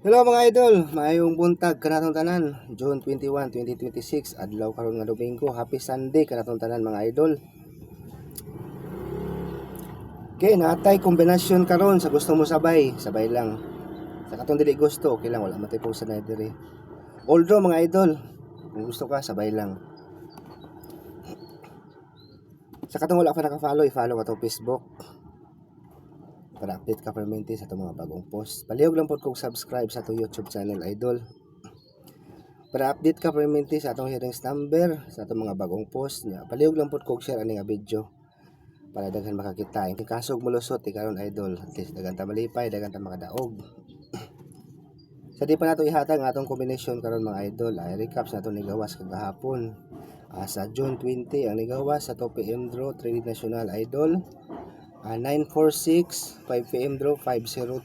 Hello mga idol, maayong buntag kanatong tanan. June 21, 2026, adlaw karon nga Domingo. Happy Sunday kanatong tanan mga idol. Okay, natay kombinasyon karon sa gusto mo sabay, sabay lang. Sa katong dili gusto, okay lang, wala matay po sa diri. All draw mga idol. Kung gusto ka, sabay lang. Sa katong wala pa naka-follow, i-follow ka to Facebook. Para update ka permanente sa itong mga bagong post. Palihog lang po kong subscribe sa itong YouTube channel idol. Para update ka permanente sa itong hearings number, sa itong mga bagong post niya. Palihog lang po kong share ani nga video. Para daghan makakita. Yung kasog mulusot, ikaron idol. At least daghan ta malipay, daghan ta makadaog. Sa di pa nato ihatag ang atong kombinasyon karon mga idol. Ay recap sa atong nigawas kagahapon. Sa June 20 ang nigawas sa 2 PM draw, Trinity National idol. 946, 5 PM draw, 502,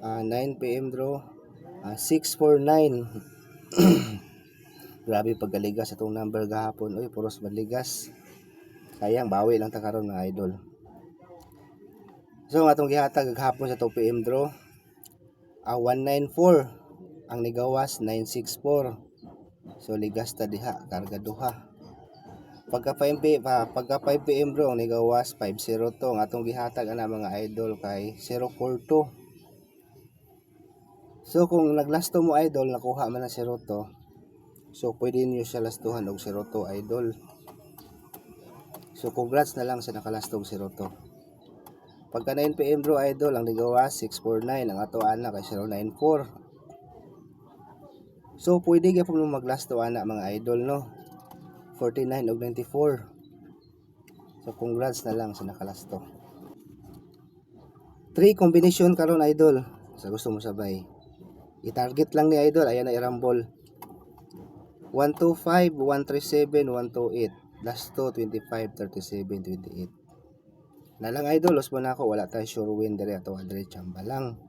9 PM draw, 649. Grabe pagkaligas itong number gahapon. Uy, puros maligas. Sayang, bawi lang ta karon mga idol. So, atong gihatag gahapon sa 2 PM draw, 194. Ang nigawas, 964. So, ligas ta diha, karga duha. Pagka 5 PM bro, ang nigawas 502. Ang atong gihatag ana mga idol kay 042. So kung naglasto mo idol, nakuha man ang 02. So pwede niyo siya lastuhan og 02 idol. So congrats na lang sa nakalastog 02. Pagka 9 PM bro idol, ang nigawas 649. Ang ato ana kay 094. So pwede gyapon mo maglasto ana mga idol no. 49 og 94. So congrats na lang sa nakalasto. 3 combination karon idol. Sa gusto mo sabay. I-target lang ni idol, ayan na i-rumble. 125, 137, 128. Last 2, 25, 37, 28. Na lang idol, los mo na ako, wala tayo sure win dire ato adre chamba lang.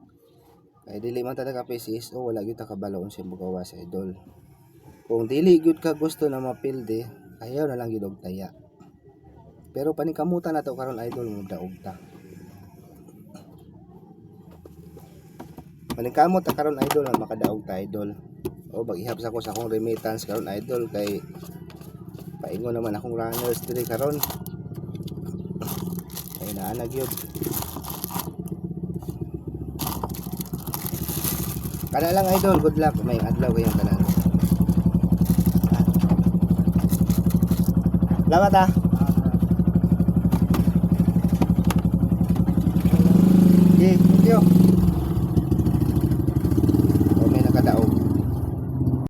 Kay dili man ta ka PCSO, wala gyud ta kabalaon sa mugawas idol. Kung dili gyud ka gusto na mapilde, ayaw na lang gyud og taya. Pero paningkamutan nato karon idol mo daog ta. Paningkamot ta karon idol na makadaog ta idol. O mag-ihap sa ko sa akong remittance karon idol kay paingon naman akong runners diri karon. Ay naanag gyud. Kana lang idol, good luck. May adlaw kayong tanan. Salamat ah. Okay, thank you.